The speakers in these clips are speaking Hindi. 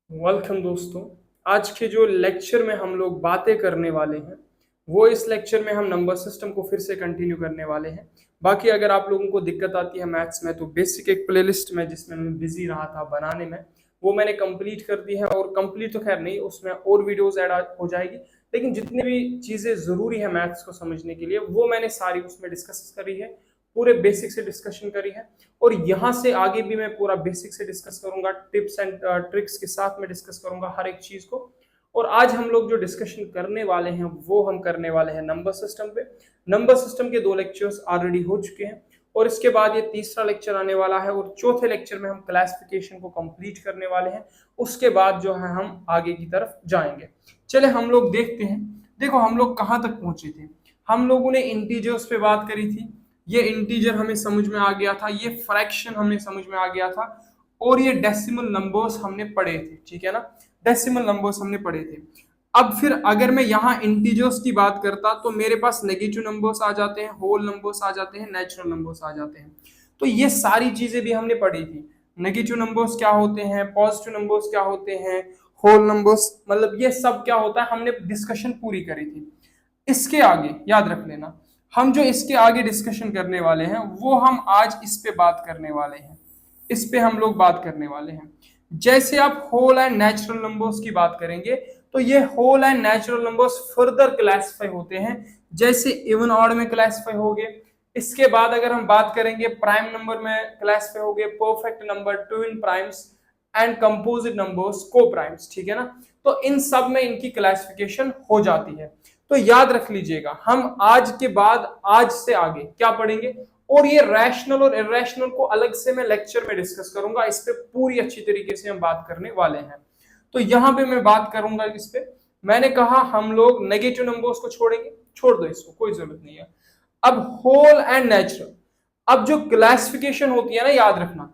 वेलकम दोस्तों। आज के जो लेक्चर में हम लोग बातें करने वाले हैं वो इस लेक्चर में हम नंबर सिस्टम को फिर से कंटिन्यू करने वाले हैं। बाकी अगर आप लोगों को दिक्कत आती है मैथ्स में तो बेसिक एक प्लेलिस्ट में जिसमें मैं बिजी रहा था बनाने में वो मैंने कंप्लीट कर दी है। और कंप्लीट तो खैर नहीं, उसमें और वीडियोस ऐड हो जाएगी, लेकिन जितनी भी चीज़ें ज़रूरी है मैथ्स को समझने के लिए वो मैंने सारी उसमें डिस्कस करी है, पूरे बेसिक से डिस्कशन करी है। और यहाँ से आगे भी मैं पूरा बेसिक से डिस्कस करूंगा, टिप्स एंड ट्रिक्स के साथ में डिस्कस करूंगा हर एक चीज को। और आज हम लोग जो डिस्कशन करने वाले हैं वो हम करने वाले हैं नंबर सिस्टम पे। नंबर सिस्टम के 2 लेक्चर्स ऑलरेडी हो चुके हैं और इसके बाद ये तीसरा लेक्चर आने वाला है और चौथे लेक्चर में हम क्लासिफिकेशन को कंप्लीट करने वाले हैं। उसके बाद जो है हम आगे की तरफ जाएंगे। चले हम लोग देखते हैं। देखो हम लोग कहाँ तक पहुंचे थे। हम लोगों ने इंटीजर्स पे बात करी थी, ये इंटीजर हमें समझ में आ गया था, ये फ्रैक्शन हमें समझ में आ गया था और ये डेसिमल नंबर्स हमने पढ़े थे। ठीक है ना, डेसिमल नंबर्स हमने पढ़े थे। अब फिर अगर मैं यहाँ इंटीजर्स की बात करता तो मेरे पास नेगेटिव नंबर्स आ जाते हैं, होल नंबर्स आ जाते हैं, नेचुरल नंबर्स आ जाते हैं। तो ये सारी चीजें भी हमने पढ़ी थी। नेगेटिव नंबर्स क्या होते हैं, पॉजिटिव नंबर्स क्या होते हैं, होल नंबर्स, मतलब ये सब क्या होता है, हमने डिस्कशन पूरी करी थी। इसके आगे याद रख लेना, हम जो इसके आगे डिस्कशन करने वाले हैं वो हम आज इस पे बात करने वाले हैं। इस पे हम लोग बात करने वाले हैं। जैसे आप होल एंड नेचुरल नंबर्स की बात करेंगे तो ये whole and natural numbers further classify होते हैं, जैसे इवन ऑड में क्लासिफाई हो गए। इसके बाद अगर हम बात करेंगे प्राइम नंबर में क्लासिफाई हो गए, perfect number, twin primes and composite numbers, को प्राइम्स। ठीक है ना, तो इन सब में इनकी क्लासिफिकेशन हो जाती है। तो याद रख लीजिएगा, हम आज के बाद आज से आगे क्या पढ़ेंगे। और ये रैशनल और इरेशनल को अलग से मैं लेक्चर में डिस्कस करूंगा, इस पे पूरी अच्छी तरीके से हम बात करने वाले हैं। तो यहां पे मैं बात करूंगा इस पे। मैंने कहा हम लोग नेगेटिव नंबर्स को छोड़ेंगे, छोड़ दो इसको, कोई जरूरत नहीं है। अब होल एंड नेचुरल, अब जो क्लासिफिकेशन होती है ना, याद रखना,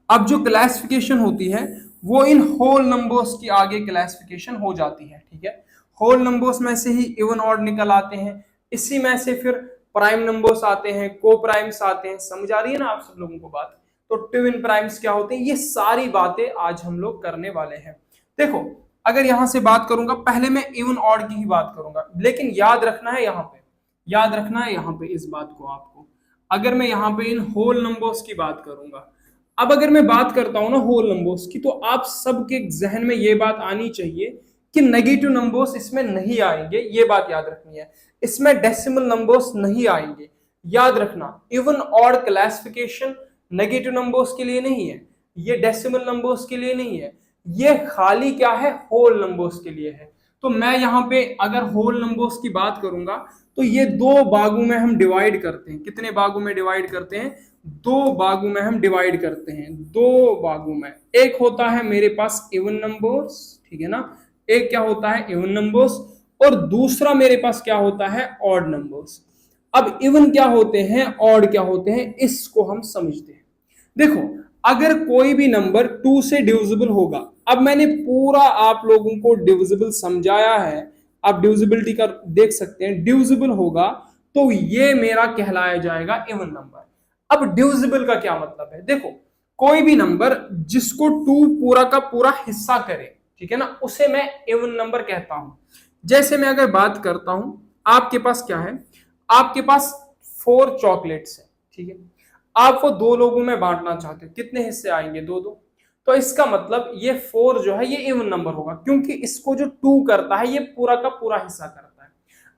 अब जो क्लासिफिकेशन होती है वो इन होल नंबर्स की आगे क्लासिफिकेशन हो जाती है। ठीक है, होल नंबर्स में से ही इवन ऑड निकल आते हैं, इसी में से फिर प्राइम नंबर्स आते हैं, को प्राइम्स आते हैं। समझ आ रही है ना आप सब लोगों को बात। तो ट्विन प्राइम्स क्या होते हैं, ये सारी बातें आज हम लोग करने वाले हैं। देखो अगर यहां से बात करूंगा, पहले मैं इवन ऑड की ही बात करूंगा, लेकिन याद रखना है यहाँ पे, याद रखना है यहाँ पे इस बात को आपको। अगर मैं यहाँ पे इन होल नंबर्स की बात करूंगा, अब अगर मैं बात करता हूं ना होल नंबर्स की, तो आप सबके जहन में ये बात आनी चाहिए कि नेगेटिव नंबर्स इसमें नहीं आएंगे। ये बात याद रखनी है, इसमें डेसिमल नंबर्स नहीं आएंगे। याद रखना, even odd classification negative numbers के लिए नहीं है, ये डेसिमल नंबर्स के लिए नहीं है, ये खाली क्या है, होल नंबर्स के लिए है। तो मैं यहाँ पे अगर होल नंबर्स की बात करूंगा तो ये 2 भागों में हम डिवाइड करते हैं। कितने भागों में डिवाइड करते हैं, 2 भागों में हम डिवाइड करते हैं। 2 भागों में, एक होता है मेरे पास इवन नंबर्स, ठीक है ना, एक क्या होता है इवन नंबर्स, और दूसरा मेरे पास क्या होता है ऑड नंबर्स। अब इवन क्या होते हैं, ऑड क्या होते हैं, इसको हम समझते हैं। देखो अगर कोई भी नंबर 2 से डिविजिबल होगा, अब मैंने पूरा आप लोगों को डिविजिबल समझाया है, आप डिविजिबिलिटी का देख सकते हैं, डिविजिबल होगा तो ये मेरा कहलाया जाएगा इवन नंबर। अब डिविजिबल का क्या मतलब है, देखो कोई भी नंबर जिसको 2 पूरा का पूरा हिस्सा करे, ठीक है ना, उसे मैं इवन नंबर कहता हूं। जैसे मैं अगर बात करता हूं, आपके पास क्या है, आपके पास 4 चॉकलेट्स है, ठीक है, आप वो 2 लोगों में बांटना चाहते हो, कितने हिस्से आएंगे, 2-2। तो इसका मतलब ये 4 जो है ये इवन नंबर होगा, क्योंकि इसको जो 2 करता है ये पूरा का पूरा हिस्सा करता है।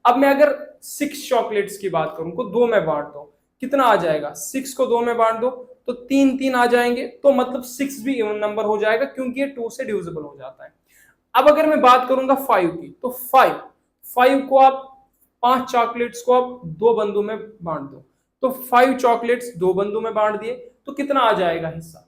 अब मैं अगर 6 चॉकलेट्स की बात करूं को 2 में बांट दो, कितना आ जाएगा, 6 को 2 में बांट दो तो 3-3 आ जाएंगे, तो मतलब 6 भी इवन नंबर हो जाएगा क्योंकि ये 2 से डिविजिबल हो जाता है। अब अगर मैं बात करूंगा 5 की, तो 5 को आप 5 चॉकलेट्स को आप 2 बंदों में बांट दो, तो 5 चॉकलेट्स 2 बंदों में बांट दिए तो कितना आ जाएगा हिस्सा,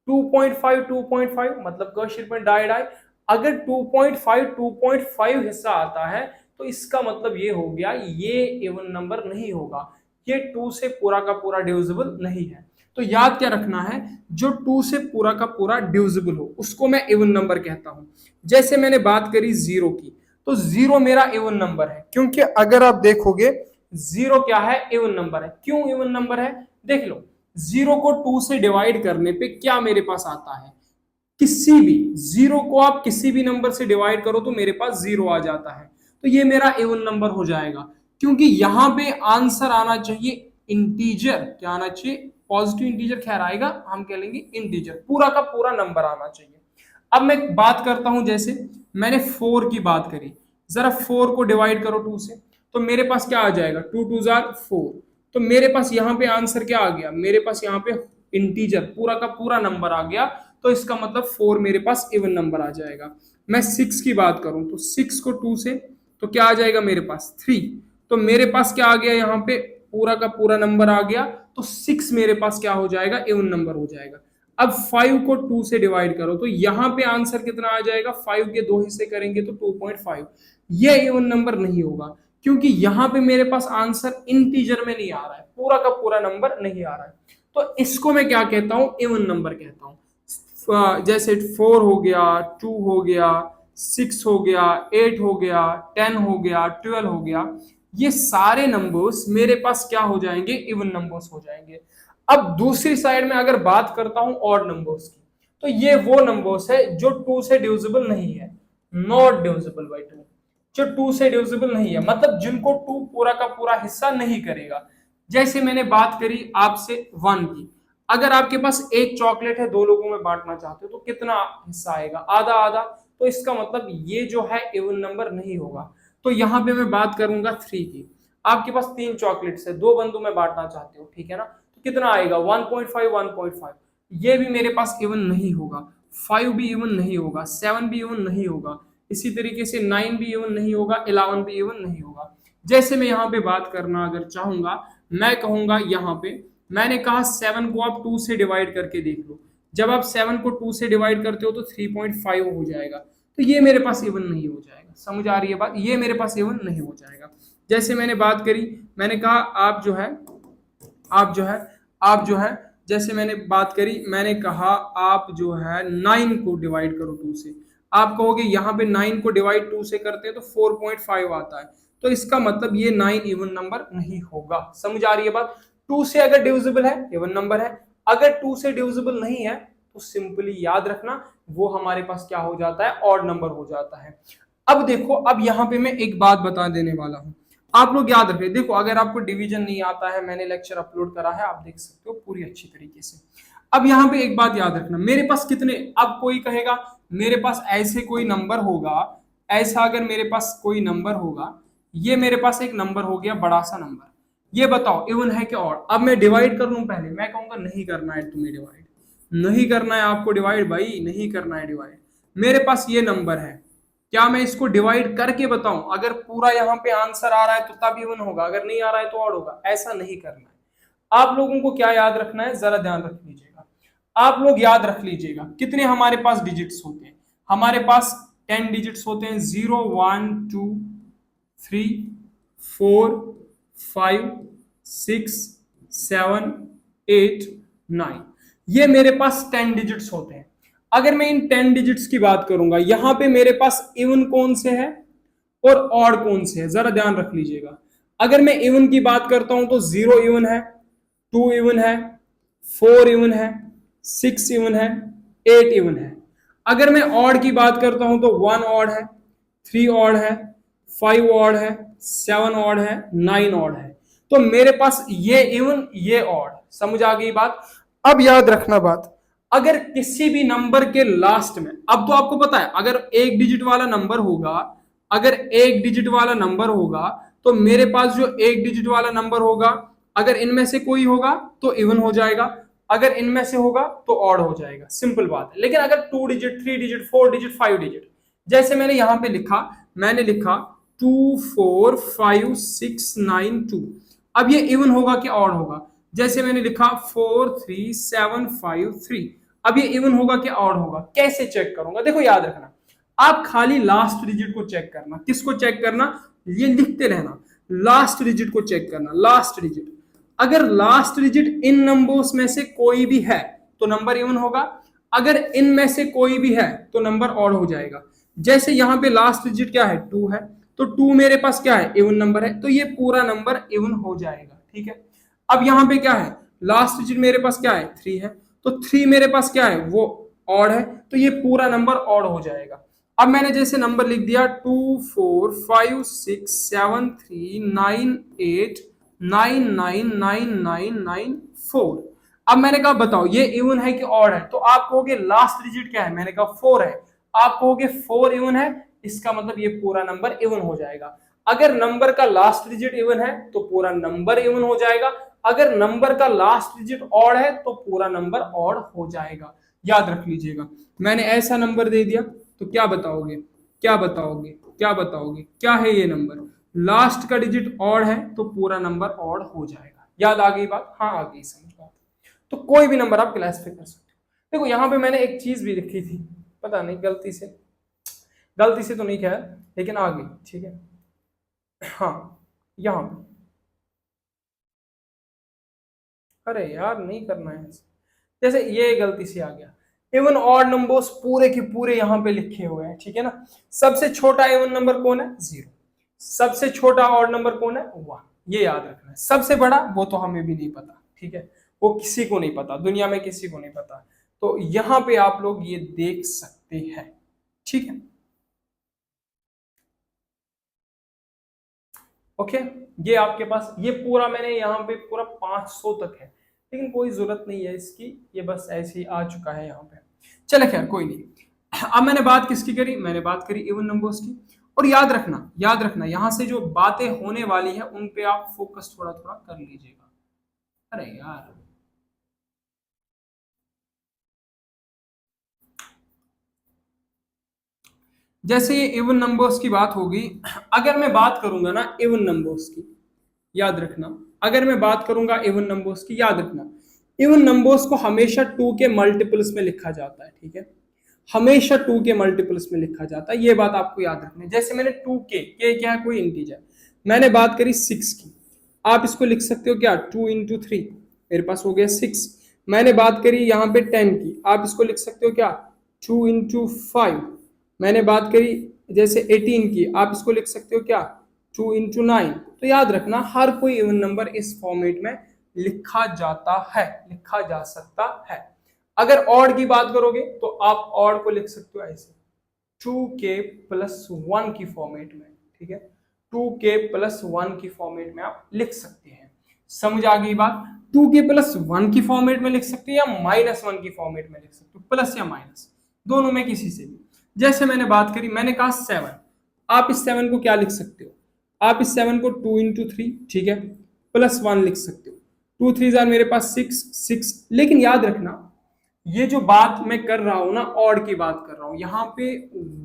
2.5 2.5, मतलब क्वेश्चन में डाई डाई। अगर 2.5 हिस्सा आता है तो इसका मतलब ये हो गया ये इवन नंबर नहीं होगा, ये 2 से पूरा का पूरा डिविजिबल नहीं है। तो याद क्या रखना है, जो 2 से पूरा का पूरा डिविजिबल हो उसको मैं इवन नंबर कहता हूं। जैसे मैंने बात करी 0 की, तो 0 मेरा इवन नंबर है, क्योंकि अगर आप देखोगे 0 क्या है, इवन नंबर है। क्यों इवन नंबर है, देख लो, 0 को 2 से डिवाइड करने पे क्या मेरे पास आता है, किसी भी जीरो को आप किसी भी नंबर से डिवाइड करो तो मेरे पास जीरो आ जाता है, तो ये मेरा इवन नंबर हो जाएगा, क्योंकि यहां पे आंसर आना चाहिए इंटीजर। क्या आना चाहिए? पॉजिटिव इंटीजर खैर आएगा, हम कह लेंगे इंटीजर, पूरा का पूरा नंबर आना चाहिए। अब मैं बात करता हूं, जैसे मैंने 4 की बात करी, जरा 4 को डिवाइड करो 2 से, तो मेरे पास क्या आ जाएगा? 2 2 जार 4। तो मेरे पास यहाँ पे आंसर क्या आ गया? मेरे पास यहाँ पे इंटीजर पूरा का पूरा नंबर आ गया, तो इसका मतलब 4 मेरे पास इवन नंबर आ जाएगा। मैं 6 की बात करूं तो 6 को 2 से, तो क्या आ जाएगा मेरे पास? 3। तो मेरे पास क्या आ गया? यहाँ पे पूरा का पूरा नंबर आ गया, तो 6 मेरे पास क्या हो जाएगा? इवन नंबर हो जाएगा। अब 5 को 2 से डिवाइड करो तो यहां पे आंसर कितना आ जाएगा? 5 के 2 हिस्से करेंगे तो 2.5। ये इवन नंबर नहीं होगा, क्योंकि यहां पे मेरे पास आंसर इंटीजर में नहीं आ रहा है, पूरा का पूरा नंबर नहीं आ रहा है। तो इसको मैं क्या कहता हूं? इवन नंबर कहता हूं। जैसे 4 हो गया, 2 हो गया, 6 हो गया, 8 हो गया, 10 हो गया, 12 हो गया, ये सारे नंबर्स मेरे पास क्या हो जाएंगे? इवन नंबर्स हो जाएंगे। अब दूसरी साइड में अगर बात करता हूं ऑड नंबर्स की, तो ये वो नंबर्स है जो 2 से डिविजिबल नहीं है, नॉट डिविजिबल बाय 2, जो 2 से डिविजिबल नहीं है, मतलब जिनको 2 पूरा का पूरा हिस्सा नहीं करेगा। जैसे मैंने बात करी आपसे 1 की, अगर आपके पास एक चॉकलेट है, 2 लोगों में बांटना चाहते हो तो कितना हिस्सा आएगा? आधा आधा। तो इसका मतलब ये जो है इवन नंबर नहीं होगा। तो यहां पे मैं बात करूंगा 3 की, आपके पास 3 चॉकलेट्स है, 2 बंदों में बांटना चाहते हो, ठीक है ना, तो कितना आएगा? 1.5 1.5। ये भी मेरे पास इवन नहीं होगा, 5 भी इवन नहीं होगा, 7 भी इवन नहीं होगा, इसी तरीके से 9 भी इवन नहीं होगा, 11 भी इवन नहीं होगा। जैसे मैं यहाँ पे बात करना अगर चाहूंगा, मैं कहूंगा यहाँ पे, मैंने कहा 7 को आप 2 से डिवाइड करके देख लो, जब आप 7 को 2 से डिवाइड करते हो तो 3.5 हो जाएगा, तो ये मेरे पास इवन नहीं हो जाएगा। समझ आ रही है बात? ये मेरे पास इवन नहीं हो जाएगा। जैसे मैंने बात करी, मैंने कहा आप जो है, आप जो है, आप जो है, जैसे मैंने बात करी, मैंने कहा आप जो है 9 को डिवाइड करो 2 से, आप कहोगे यहाँ पे 9 को डिवाइड 2 से करते हैं तो 4.5 आता है, तो इसका मतलब ये 9 इवन नंबर नहीं होगा। समझ आ रही है बात? 2 से अगर डिविजिबल है इवन नंबर है, अगर 2 से डिविजिबल नहीं है तो सिंपली याद रखना वो हमारे पास क्या हो जाता है? ऑड नंबर हो जाता है। अब देखो, अब यहाँ पे मैं एक बात बता देने वाला हूं, आप लोग याद रखें। देखो, अगर आपको डिवीजन नहीं आता है, मैंने लेक्चर अपलोड करा है, आप देख सकते हो पूरी अच्छी तरीके से। अब यहाँ पे एक बात याद रखना, मेरे पास कितने, अब कोई कहेगा मेरे पास ऐसे कोई नंबर होगा, ऐसा अगर मेरे पास कोई नंबर होगा, ये मेरे पास एक नंबर हो गया, बड़ा सा नंबर, ये बताओ इवन है कि ऑड? अब मैं डिवाइड कर लूं, पहले मैं कहूंगा नहीं करना है तुम्हें डिवाइड, नहीं करना है आपको डिवाइड, भाई नहीं करना है डिवाइड। मेरे पास ये नंबर है, क्या मैं इसको डिवाइड करके बताऊं? अगर पूरा यहाँ पे आंसर आ रहा है तो तब इवन होगा, अगर नहीं आ रहा है तो ऑड होगा। ऐसा नहीं करना है। आप लोगों को क्या याद रखना है, जरा ध्यान रख लीजिएगा। आप लोग याद रख लीजिएगा कितने हमारे पास डिजिट्स होते हैं। हमारे पास 10 डिजिट्स होते हैं, 0 1 2 3 4 5 6 7 8 9, ये मेरे पास 10 डिजिट्स होते हैं। अगर मैं इन 10 डिजिट्स की बात करूंगा, यहां पे मेरे पास इवन कौन से है और ऑड कौन से है, जरा ध्यान रख लीजिएगा। अगर मैं इवन की बात करता हूं तो 0 इवन है, 2 इवन है, 4 इवन है, 6 इवन है, 8 इवन है। अगर मैं ऑड की बात करता हूं तो 1 ऑड है, 3 ऑड है, 5 ऑड है, 7 ऑड है, 9 ऑड है। तो मेरे पास ये इवन ये ऑड। समझ आ गई बात? अब याद रखना बात, अगर किसी भी नंबर के लास्ट में, अब तो आपको पता है अगर एक डिजिट वाला नंबर होगा, अगर एक डिजिट वाला नंबर होगा तो मेरे पास जो एक डिजिट वाला नंबर होगा, अगर इनमें से कोई होगा तो इवन हो जाएगा, अगर इनमें से होगा तो ऑड हो जाएगा। सिंपल बात है। लेकिन अगर 2 डिजिट 3 डिजिट 4 डिजिट 5 डिजिट, जैसे मैंने यहां पे लिखा, मैंने लिखा 2 4 5 6 9 2, अब ये इवन होगा कि ऑड होगा? जैसे मैंने लिखा 4 3 7 5 3, अब ये इवन होगा कि ऑड होगा? कैसे चेक करूंगा? देखो याद रखना, आप खाली लास्ट डिजिट को चेक करना। किसको चेक करना? ये लिखते रहना, लास्ट डिजिट को चेक करना, लास्ट डिजिट। अगर लास्ट डिजिट इन नंबर्स में से कोई भी है तो नंबर इवन होगा, अगर इनमें से कोई भी है तो नंबर ऑड हो जाएगा। जैसे यहां पे लास्ट डिजिट क्या है? 2 है, तो 2 मेरे पास क्या है? इवन नंबर है, तो ये पूरा नंबर इवन हो जाएगा। ठीक है। अब यहां पे क्या है? लास्ट डिजिट मेरे पास क्या है? 3 है, तो 3 मेरे पास क्या है? वो ऑड है तो ये पूरा नंबर ऑड हो जाएगा। अब मैंने जैसे नंबर लिख दिया 2 4 5 6 7 3 9 8 9 9 9 9 9 4। अब मैंने कहा बताओ ये इवन है कि ऑड है, तो आप कहोगे लास्ट डिजिट क्या है, मैंने कहा 4 है, आप कहोगे 4 इवन है, इसका मतलब ये पूरा नंबर इवन हो जाएगा। अगर नंबर का लास्ट डिजिट इवन है तो पूरा नंबर इवन हो जाएगा, अगर नंबर का लास्ट डिजिट ऑड है तो पूरा नंबर ऑड हो जाएगा। याद रख लीजिएगा, मैंने ऐसा नंबर दे दिया तो क्या बताओगे, क्या बताओगे, क्या बताओगे, क्या है ये नंबर, लास्ट का डिजिट ऑड है तो पूरा नंबर ऑड हो जाएगा। याद आ गई बात? हाँ आ गई समझ बात। तो कोई भी नंबर आप क्लासिफाई कर सकते हो। देखो यहां पे मैंने एक चीज भी लिखी थी, पता नहीं गलती से तो नहीं खैर, लेकिन आ गई, ठीक है। हाँ यहां पे, अरे यार नहीं करना है ऐसे। जैसे ये गलती से आ गया, इवन ऑड नंबर्स पूरे के पूरे यहां पे लिखे हुए हैं, ठीक है ना। सबसे छोटा इवन नंबर कौन है? 0। सबसे छोटा ऑड नंबर कौन है? 1। ये याद रखना है। सबसे बड़ा वो तो हमें भी नहीं पता, ठीक है, वो किसी को नहीं पता, दुनिया में किसी को नहीं पता। तो यहां पे आप लोग ये देख सकते हैं, ठीक है। ओके, ये आपके पास ये पूरा मैंने यहाँ पे पूरा 500 तक है, लेकिन कोई जरूरत नहीं है इसकी, ये बस ऐसे ही आ चुका है यहाँ पे। चले खैर कोई नहीं। अब मैंने बात किसकी करी? मैंने बात करी इवन नंबर्स की। और याद रखना, याद रखना, यहाँ से जो बातें होने वाली है उन पे आप फोकस थोड़ा थोड़ा कर लीजिएगा। अरे यार जैसे ये इवन नंबर्स की बात होगी, अगर मैं बात करूंगा ना इवन नंबर्स की, याद रखना, अगर मैं बात करूंगा इवन नंबर्स की, याद रखना, इवन नंबर्स को हमेशा 2 के मल्टीपल्स में लिखा जाता है, ठीक है, हमेशा 2 के मल्टीपल्स में लिखा जाता है, ये बात आपको याद रखनी है। जैसे मैंने 2 के क्या है? कोई इंटीजर। मैंने बात करी 6 की, आप इसको लिख सकते हो क्या? 2 इंटू 3, मेरे पास हो गया 6। मैंने बात करी यहाँ पे 10 की, आप इसको लिख सकते हो क्या? 2 इंटू 5। मैंने बात करी जैसे 18 की, आप इसको लिख सकते हो क्या? 2 इंटू 9। तो याद रखना हर कोई इवन नंबर इस फॉर्मेट में लिखा जाता है, लिखा जा सकता है। अगर ऑड की बात करोगे तो आप ऑड को लिख सकते हो ऐसे 2k प्लस 1 की फॉर्मेट में, ठीक है, 2k प्लस 1 की फॉर्मेट में आप लिख सकते हैं। समझ आ गई बात? 2k प्लस 1 की फॉर्मेट में लिख सकते हो या -1 की फॉर्मेट में लिख सकते हो, प्लस या माइनस दोनों में किसी से भी। जैसे मैंने बात करी, मैंने कहा 7, आप इस 7 को क्या लिख सकते हो? आप इस 7 को 2 इंटू 3, ठीक है, प्लस 1 लिख सकते हो। 2 3 जार मेरे पास 6। लेकिन याद रखना ये जो बात मैं कर रहा हूं ना, ऑड की बात कर रहा हूं, यहां पे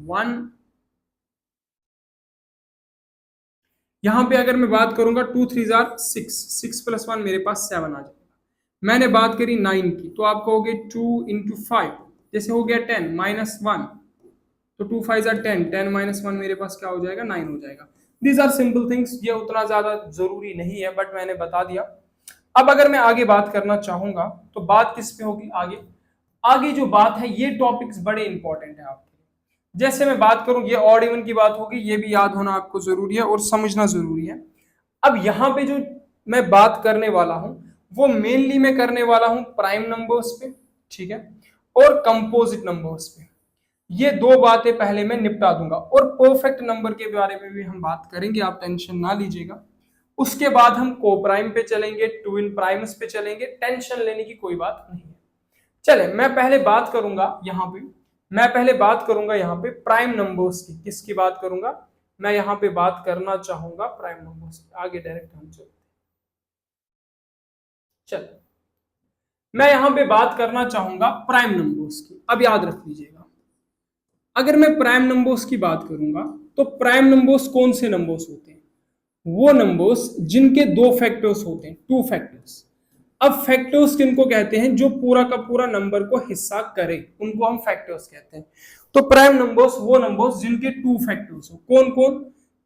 1, यहां पे अगर मैं बात करूंगा 2 3 जार 6 प्लस 1 मेरे पास 7 आ जाएगा। मैंने बात करी 9 की, तो आप कहोगे 2 इंटू 5, जैसे हो गया 10 -1, तो 2 5 जार 10, 10 -1 मेरे पास क्या हो जाएगा? 9 हो जाएगा। दीज आर सिंपल थिंग्स, ये उतना ज्यादा जरूरी नहीं है, बट मैंने बता दिया। अब अगर मैं आगे बात करना चाहूंगा तो बात किस पे होगी आगे? आगे जो बात है, ये टॉपिक्स बड़े इंपॉर्टेंट है आपके लिए। जैसे मैं बात करूं, ये ऑड इवन की बात होगी, ये भी याद होना आपको जरूरी है और समझना जरूरी है। अब यहां पे जो मैं बात करने वाला हूं वो मेनली मैं करने वाला हूं प्राइम नंबर्स पे, ठीक है, और कंपोजिट नंबर्स पे। ये दो बातें पहले मैं निपटा दूंगा और परफेक्ट नंबर के बारे में भी हम बात करेंगे, आप टेंशन ना लीजिएगा। उसके बाद हम को प्राइम पे चलेंगे, ट्विन प्राइम्स पे चलेंगे, टेंशन लेने की कोई बात नहीं है। चले मैं पहले बात करूंगा यहाँ पे, मैं पहले बात करूंगा यहाँ पे प्राइम नंबर्स की। किसकी बात करूंगा? मैं यहाँ पे बात करना चाहूंगा प्राइम नंबर्स की। आगे डायरेक्ट हम चलते, चल मैं यहाँ पे बात करना चाहूंगा प्राइम नंबर्स की। अब याद रख लीजिएगा, अगर मैं प्राइम नंबर्स की बात करूंगा तो प्राइम नंबर्स कौन से नंबर्स होते हैं? वो नंबर्स जिनके दो फैक्टर्स होते हैं, 2 फैक्टर्स। अब फैक्टर्स किनको कहते हैं? जो पूरा का पूरा नंबर को हिस्सा करे उनको हम फैक्टर्स कहते हैं। तो प्राइम नंबर्स वो नंबर्स जिनके 2 फैक्टर्स हो। कौन कौन?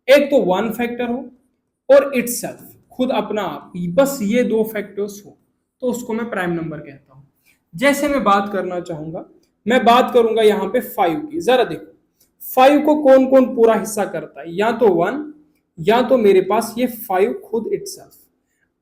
एक तो 1 फैक्टर हो और इटसेल्फ, खुद अपना आप, बस ये 2 फैक्टर्स हो तो उसको मैं प्राइम नंबर कहता हूं। जैसे मैं बात करना चाहूंगा, मैं बात करूंगा यहां पे 5 की। जरा देखो 5 को कौन कौन पूरा हिस्सा करता है? या तो 1 या तो मेरे पास ये 5 खुद इटसेल्फ।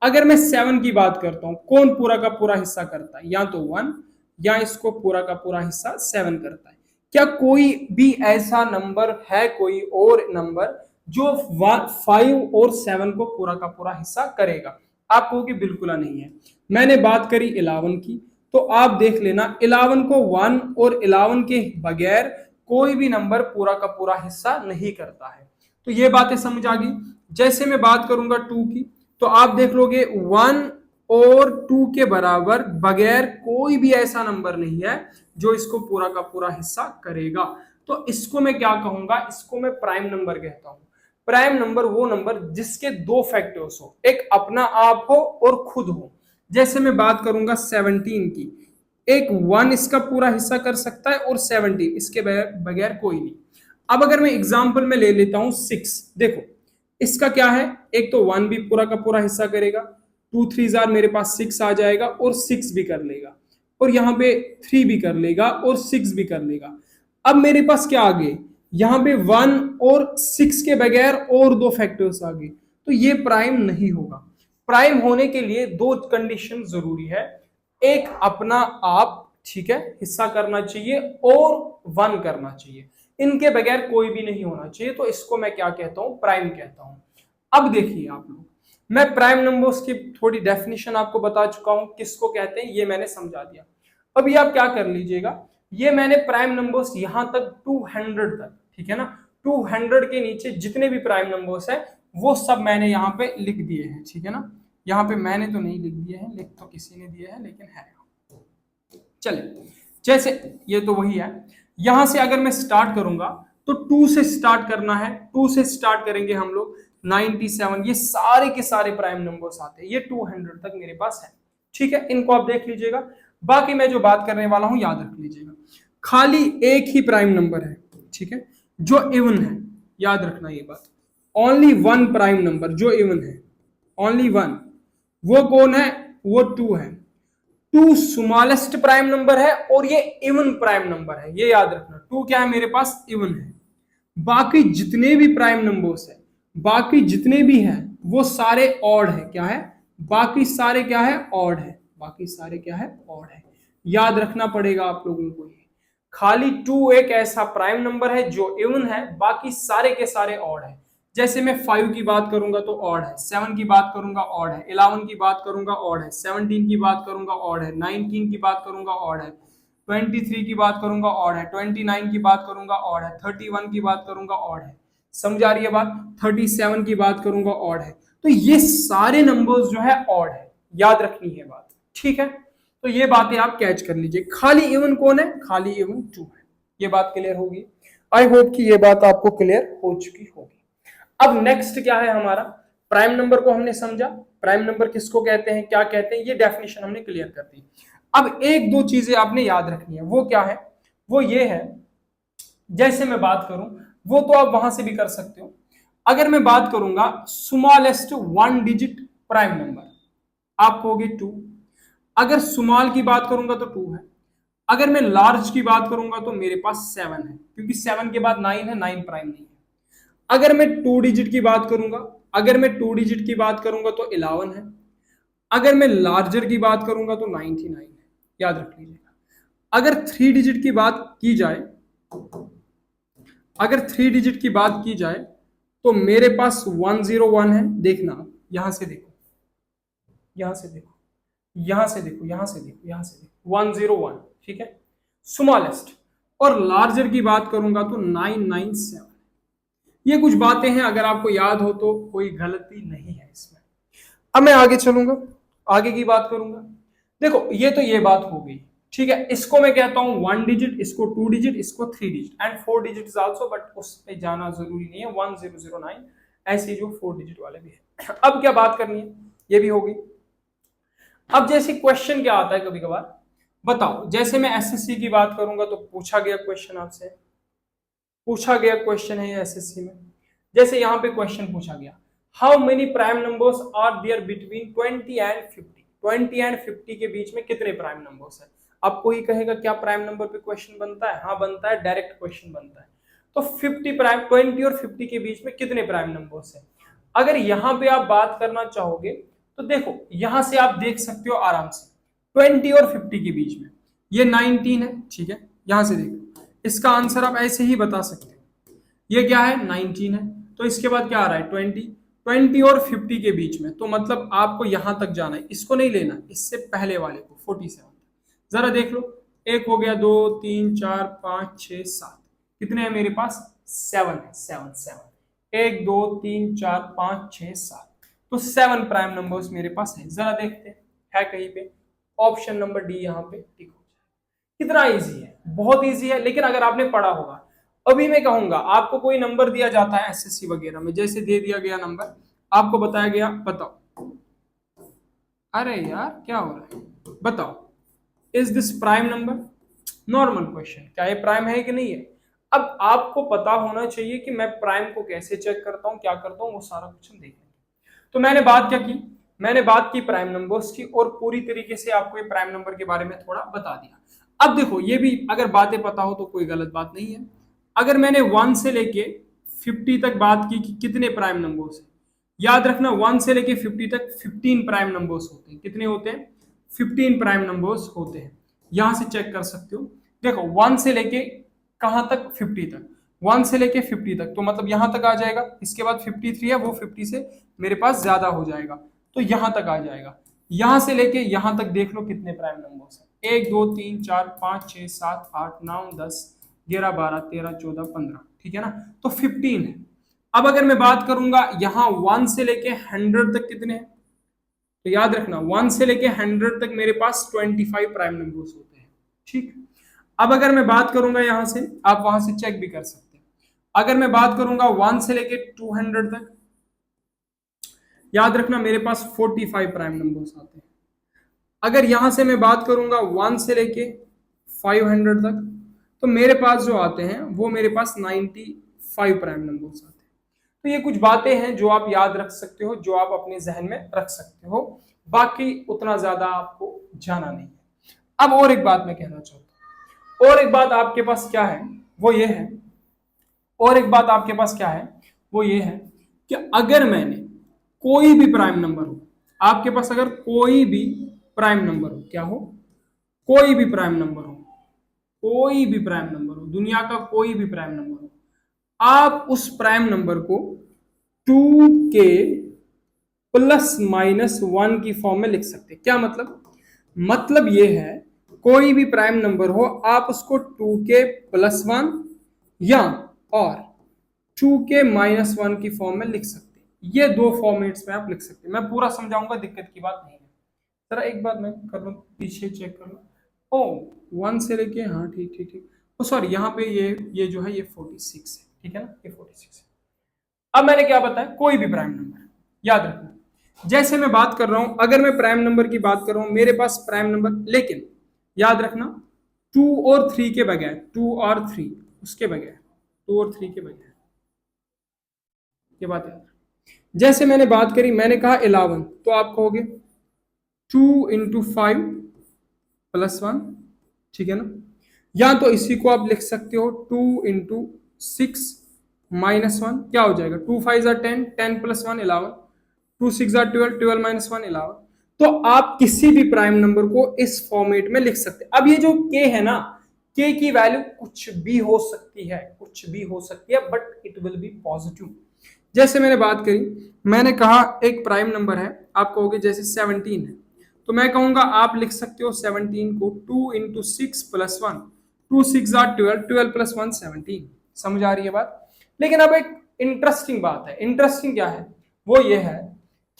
अगर मैं 7 की बात करता हूं, कौन पूरा का पूरा हिस्सा करता है? या तो 1 या इसको पूरा का पूरा हिस्सा 7 करता है? क्या कोई भी ऐसा नंबर है, कोई और नंबर जो 5 और 7 को पूरा का पूरा हिस्सा करेगा? आप कहोगे बिल्कुल नहीं है। मैंने बात करी 11 की, तो आप देख लेना 11 को 1 और 11 के बगैर कोई भी नंबर पूरा का पूरा हिस्सा नहीं करता है। तो ये बातें समझ आ गई। जैसे मैं बात करूंगा 2 की, तो आप देख लोगे 1 और 2 के बराबर बगैर कोई भी ऐसा नंबर नहीं है जो इसको पूरा का पूरा हिस्सा करेगा। तो इसको मैं क्या कहूंगा? इसको मैं प्राइम नंबर कहता हूं। प्राइम नंबर वो नंबर जिसके दो फैक्टर्स हो, एक अपना आप हो और खुद हो। जैसे मैं बात करूंगा 17 की, एक 1 इसका पूरा हिस्सा कर सकता है और 17 इसके बगैर कोई नहीं। अब अगर मैं एग्जांपल में ले लेता हूं 6, देखो इसका क्या है, एक तो 1 भी पूरा का पूरा हिस्सा करेगा, 2 3 जार मेरे पास 6 आ जाएगा और 6 भी कर लेगा, और यहाँ पे 3 भी कर लेगा और 6 भी कर लेगा। अब मेरे पास क्या आ गए, यहाँ पे 1 और 6 के बगैर और दो फैक्टर्स आ गए, तो ये प्राइम नहीं होगा। प्राइम होने के लिए दो कंडीशन जरूरी है, एक अपना आप, ठीक है, हिस्सा करना चाहिए और 1 करना चाहिए, इनके बगैर कोई भी नहीं होना चाहिए। तो इसको मैं क्या कहता हूं? प्राइम कहता हूं। अब देखिए आप लोग, मैं प्राइम नंबर्स की थोड़ी डेफिनेशन आपको बता चुका हूं, किसको कहते हैं ये मैंने समझा दिया। अभी आप क्या कर लीजिएगा, ये मैंने प्राइम नंबर्स यहां तक 200 तक, ठीक है ना, 200 के नीचे जितने भी प्राइम नंबर्स है वो सब मैंने यहाँ पे लिख दिए हैं, ठीक है ना। यहाँ पे मैंने तो नहीं लिख दिए हैं, लिख तो किसी ने दिए हैं लेकिन है। चलिए, जैसे ये तो वही है, यहां से अगर मैं स्टार्ट करूंगा तो 2 से स्टार्ट करना है, 2 से स्टार्ट करेंगे हम लोग 97, ये सारे के सारे प्राइम नंबर्स आते हैं, ये 200 तक मेरे पास है, ठीक है। इनको आप देख लीजिएगा, बाकी मैं जो बात करने वाला हूं याद रख लीजिएगा। खाली एक ही प्राइम नंबर है, ठीक है, जो इवन है, याद रखना ये बात। ओनली 1 प्राइम नंबर जो इवन है, ओनली 1, वो कौन है? वो 2 है। 2 स्मॉलेस्ट प्राइम नंबर है और ये इवन प्राइम नंबर है, ये याद रखना। 2 क्या है मेरे पास? इवन है। बाकी जितने भी प्राइम नंबर्स है, बाकी जितने भी हैं वो सारे ऑड है। क्या है? बाकी सारे क्या है? ऑड है। बाकी सारे क्या है? ऑड है। याद रखना पड़ेगा आप लोगों को ये। खाली 2 एक ऐसा प्राइम नंबर है जो इवन है, बाकी सारे के सारे ऑड है। जैसे मैं 5 की बात करूंगा तो ऑड है, 7 की बात करूंगा ऑड है, 11 की बात करूंगा ऑड है, 17 की बात करूंगा ऑड है, 19 की बात करूंगा ऑड है, 23 की बात करूंगा ऑड है, 29 की बात करूंगा ऑड है, 31 की बात करूंगा ऑड है। समझ आ रही है बात? 37 की बात करूंगा ऑड है। तो ये सारे नंबर्स जो है ऑड है, याद रखनी है बात, ठीक है। तो ये बातें आप कैच कर लीजिए। खाली इवन कौन है? खाली इवन 2 है। ये बात क्लियर होगी। आई होप कि ये बात आपको क्लियर हो चुकी होगी। अब नेक्स्ट क्या है हमारा? प्राइम नंबर को हमने समझा, प्राइम नंबर किसको कहते हैं, क्या कहते हैं, ये डेफिनेशन हमने क्लियर कर दी। अब एक दो चीजें आपने याद रखनी है, वो क्या है? वो ये है, जैसे मैं बात करूं, वो तो आप वहां से भी कर सकते हो। अगर मैं बात करूंगा स्मॉलेस्ट 1 डिजिट प्राइम नंबर, आप कहोगे 2। अगर स्मॉल की बात करूंगा तो 2 है। अगर मैं लार्ज की बात करूंगा तो मेरे पास 7 है, क्योंकि 7 के बाद 9 है, 9 प्राइम नहीं है। अगर मैं 2 डिजिट की बात करूंगा, अगर मैं 2 डिजिट की बात करूंगा तो 11 है। अगर मैं लार्जर की बात करूंगा तो 99 है, याद रख लीजिएगा। अगर 3 डिजिट की बात की जाए, अगर 3 डिजिट की बात की जाए तो मेरे पास 101 है। देखना, यहां से देखो, यहां से देखो, यहां से देखो, यहां से देखो, यहां से देखो, 101, ठीक है, स्मॉलेस्ट। और लार्जर की बात करूंगा तो 997। ये कुछ बातें हैं, अगर आपको याद हो तो कोई गलती नहीं है इसमें। अब मैं आगे चलूंगा, आगे की बात करूंगा। देखो ये तो ये बात हो गई, ठीक है। इसको मैं कहता हूं 1 डिजिट, इसको 2 डिजिट, इसको 3 digit and 4 digit is also, but उस पे जाना जरूरी नहीं है। 1009 ऐसे जो 4 डिजिट वाले भी है। अब क्या बात करनी है, ये भी होगी। अब जैसे क्वेश्चन क्या आता है कभी कभार, बताओ, जैसे मैं एसएससी की बात करूंगा तो पूछा गया क्वेश्चन, आपसे पूछा गया क्वेश्चन है एसएससी में। जैसे यहां पे क्वेश्चन पूछा गया, how many prime numbers are there between 20 and 50। 20 and 50 के बीच में कितने प्राइम नंबर्स है? अब कोई कहेगा क्या प्राइम नंबर पे क्वेश्चन बनता है? हाँ बनता है, डायरेक्ट क्वेश्चन बनता है। तो 50 प्राइम, 20 और 50 के बीच में कितने प्राइम नंबर्स है? अगर यहां पे आप बात करना चाहोगे तो देखो, यहां से आप देख सकते हो आराम से 20 और 50 के बीच में ये 19 है, ठीक है। यहां से देखो, इसका आंसर आप ऐसे ही बता सकते हो। ये क्या है, 19 है, तो इसके बाद क्या आ रहा है, 20 और 50 के बीच में, तो मतलब आपको यहां तक जाना है, इसको नहीं लेना, इससे पहले वाले को 47। जरा देख लो, एक हो गया, 2 3 4 5 6 7, कितने हैं मेरे पास, 7 है, 7 7, 1 2 3 4 5 6 7, तो 7 प्राइम नंबर्स मेरे पास है। जरा देखते हैं है कहीं पे, ऑप्शन नंबर डी यहाँ पे टिक हो जाए। कितना इजी है, बहुत इजी है, लेकिन अगर आपने पढ़ा होगा। अभी मैं कहूंगा आपको कोई नंबर दिया जाता है एसएससी वगैरह में, जैसे दे दिया गया नंबर, आपको बताया गया, बताओ, अरे यार क्या हो रहा है, बताओ, is this prime number, normal question, क्या ये प्राइम है कि नहीं है। अब आपको पता होना चाहिए कि मैं प्राइम को कैसे चेक करता हूं, क्या करता हूं, वो सारा कुछ हम देखेंगे। तो मैंने बात क्या की, मैंने बात की प्राइम नंबर्स की, और पूरी तरीके से आपको ये प्राइम नंबर के बारे में थोड़ा बता दिया। अब देखो, ये भी अगर बातें पता हो तो कोई गलत बात नहीं है। अगर मैंने 1 से लेके 50 तक बात की कि कितने प्राइम नंबर्स हैं, याद रखना 1 से लेके 50 तक 15 प्राइम नंबर्स होते हैं। कितने होते हैं, 15 प्राइम नंबर्स होते हैं। यहां से चेक कर सकते हो, देखो 1 से लेके कहां तक, 50 तक, 1 से लेके 50 तक, तो मतलब यहां तक आ जाएगा। इसके बाद 53 है, वो 50 से मेरे पास ज्यादा हो जाएगा, तो यहां तक आ जाएगा। यहां से लेके यहां तक देख लो कितने प्राइम नंबर्स हैं, 1 2 3 4 5 6 7 8 9 10 11 12 13 14 15, ठीक है ना, तो 15 है। अब अगर मैं बात करूंगा यहां 1 से लेके 100 तक कितने हैं, तो याद रखना 1 से लेके 100 तक मेरे पास 25 प्राइम नंबर्स होते हैं, ठीक। अब अगर मैं बात करूंगा यहां से, आप वहां से चेक भी कर सकते हैं। अगर मैं बात करूंगा 1 से लेके 200 तक, याद रखना मेरे पास 45 प्राइम नंबर्स आते हैं। अगर यहां से मैं बात करूंगा 1 से लेके 500 तक, तो मेरे पास जो आते हैं वो मेरे पास 95 प्राइम नंबर्स आते हैं। तो ये कुछ बातें हैं जो आप याद रख सकते हो, जो आप अपने जहन में रख सकते हो, बाकी उतना ज्यादा आपको जाना नहीं है। अब और एक बात मैं कहना चाहता हूं, और एक बात आपके पास क्या है, वो ये है, और एक बात आपके पास क्या है, वो ये है कि अगर मैंने कोई भी प्राइम नंबर हो, आपके पास अगर कोई भी प्राइम नंबर हो, क्या हो, कोई भी प्राइम नंबर हो, कोई भी प्राइम नंबर हो, दुनिया का कोई भी प्राइम नंबर हो, आप उस प्राइम नंबर को 2k प्लस माइनस 1 की फॉर्म में लिख सकते हैं। क्या मतलब, मतलब ये है कोई भी प्राइम नंबर हो, आप उसको 2k प्लस 1 या और 2k माइनस 1 की फॉर्म में लिख सकते हैं। ये दो फॉर्मेट्स में आप लिख सकते हैं। मैं पूरा समझाऊंगा, दिक्कत की बात नहीं है। जरा एक बार मैं कर लूँ, पीछे चेक कर लो, ओ 1 से लेके, हाँ ठीक ठीक ठीक, ओ सॉरी, यहाँ पे ये जो है ये 46 है, ठीक है ना, ये 46 है। अब मैंने क्या बताया, कोई भी प्राइम नंबर, याद रखना। जैसे मैं बात कर रहा हूं, अगर मैं प्राइम नंबर की बात कर रहा हूं, मेरे पास प्राइम नंबर, लेकिन याद रखना 2 और 3 के बगैर, 2 और 3 उसके बगैर, 2 और 3 के बगैर, ये बात याद। जैसे मैंने बात करी, मैंने कहा 11, तो आप कहोगे 2 इंटू 5 प्लस 1, ठीक है ना, या तो इसी को आप लिख सकते हो 2 इंटू 6 माइनस 1, क्या हो जाएगा, 2 5 10, 10 प्लस 1 11, 2 6 12, 12 माइनस 1 11। तो आप किसी भी प्राइम नंबर को इस फॉर्मेट में लिख सकते हैं। अब ये जो k है ना, k की वैल्यू कुछ भी हो सकती है, कुछ भी हो सकती है, but it will be positive. जैसे मैंने बात करी, मैंने कहा एक प्राइम नंबर है, आप कहोगे जैसे 17 है, तो मैं कहूंगा आप लिख सकते हो 17 को 2 इंटू 6 प्लस 1, 2 6 12, 12 प्लस 1 17। समझ आ रही है बात। लेकिन अब एक इंटरेस्टिंग बात है, इंटरेस्टिंग क्या है, वो ये है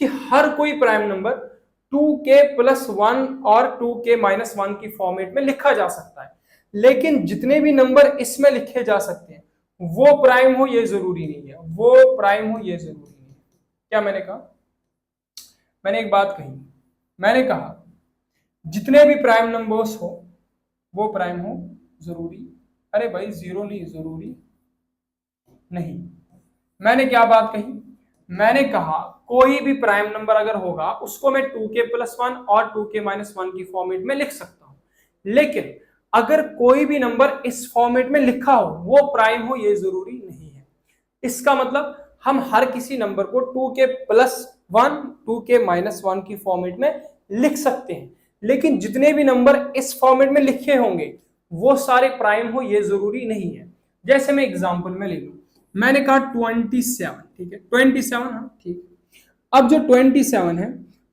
कि हर कोई प्राइम नंबर 2k प्लस 1 और 2k माइनस 1 की फॉर्मेट में लिखा जा सकता है, लेकिन जितने भी नंबर इसमें लिखे जा सकते हैं वो प्राइम हो ये जरूरी नहीं है, वो प्राइम हो ये जरूरी नहीं है। क्या मैंने कहा, मैंने एक बात कही, मैंने कहा जितने भी प्राइम नंबर्स हो वो प्राइम हो जरूरी, अरे भाई जीरो नहीं, जरूरी नहीं। मैंने क्या बात कही, मैंने कहा कोई भी प्राइम नंबर अगर होगा उसको मैं 2k प्लस 1 और 2k माइनस 1 की फॉर्मेट में लिख सकता हूं, लेकिन अगर कोई भी नंबर इस फॉर्मेट में लिखा हो वो प्राइम हो ये जरूरी नहीं है। इसका मतलब हम हर किसी नंबर को 2k प्लस 1 2k माइनस 1 की फॉर्मेट में लिख सकते हैं, लेकिन जितने भी नंबर इस फॉर्मेट में लिखे होंगे वो सारे प्राइम हो ये जरूरी नहीं है। जैसे मैं एग्जांपल में ले लूं, मैंने कहा 27, ठीक है 27, हाँ ठीक है। अब जो 27 है,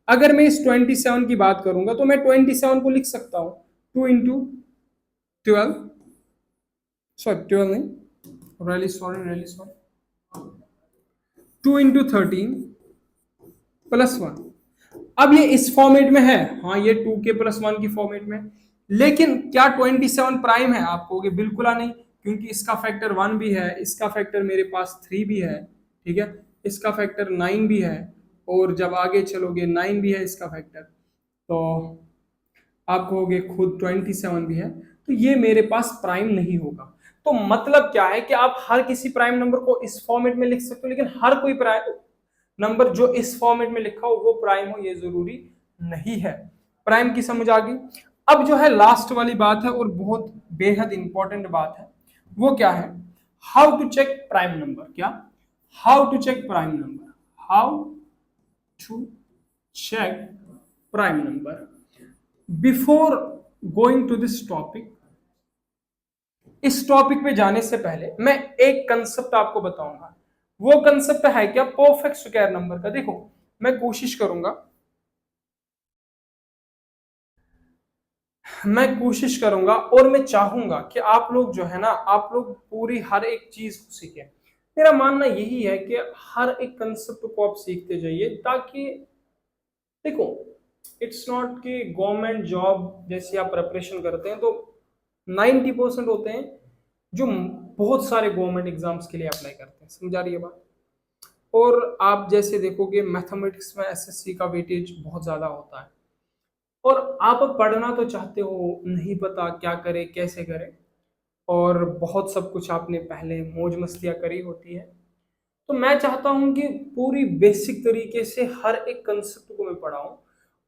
अगर मैं इस 27 की बात करूंगा तो मैं 27 को लिख सकता हूं 2 into 12, सॉरी 12 नहीं, रैली सॉरी 2 into 13 +1। अब ये इस फॉर्मेट में है, हाँ ये 2k+1 की फॉर्मेट में, लेकिन क्या 27 प्राइम है? आप कहोगे बिल्कुल नहीं, क्योंकि इसका फैक्टर 1 भी है, इसका फैक्टर मेरे पास 3 भी है, ठीक है, इसका फैक्टर 9 भी है, और जब आगे चलोगे 9 भी है इसका फैक्टर, तो आप कहोगे खुद 27 भी है, तो ये मेरे पास प्राइम नहीं होगा। तो मतलब क्या है कि आप हर किसी प्राइम नंबर को इस फॉर्मेट में लिख सकते हो, लेकिन हर कोई प्राइम नंबर जो इस फॉर्मेट में लिखा हो वो प्राइम हो ये जरूरी नहीं है। प्राइम की समझ आ गई। अब जो है लास्ट वाली बात है और बहुत बेहद इंपॉर्टेंट बात है, वो क्या है? How to check prime number. क्या? How to check prime number, how to check prime number. Before going to this topic, इस टॉपिक पे जाने से पहले मैं एक कंसेप्ट आपको बताऊंगा। वो कंसेप्ट है क्या? परफेक्ट स्क्वायर नंबर का। देखो मैं कोशिश करूंगा और मैं चाहूंगा कि आप लोग जो है ना, आप लोग पूरी हर एक चीज को सीखें। मेरा मानना यही है कि हर एक कंसेप्ट को आप सीखते जाइए, ताकि देखो इट्स नॉट कि गवर्नमेंट जॉब जैसी आप प्रिपरेशन करते हैं तो 90% होते हैं जो बहुत सारे गवर्नमेंट एग्जाम्स के लिए अप्लाई करते हैं, समझ आ रही है बात? और आप जैसे देखोगे मैथमेटिक्स में एसएससी का वेटेज बहुत ज्यादा होता है, और आप अब पढ़ना तो चाहते हो, नहीं पता क्या करे कैसे करे, और बहुत सब कुछ आपने पहले मौज मस्तियां करी होती है। तो मैं चाहता हूं कि पूरी बेसिक तरीके से हर एक कंसेप्ट को मैं पढ़ाऊं,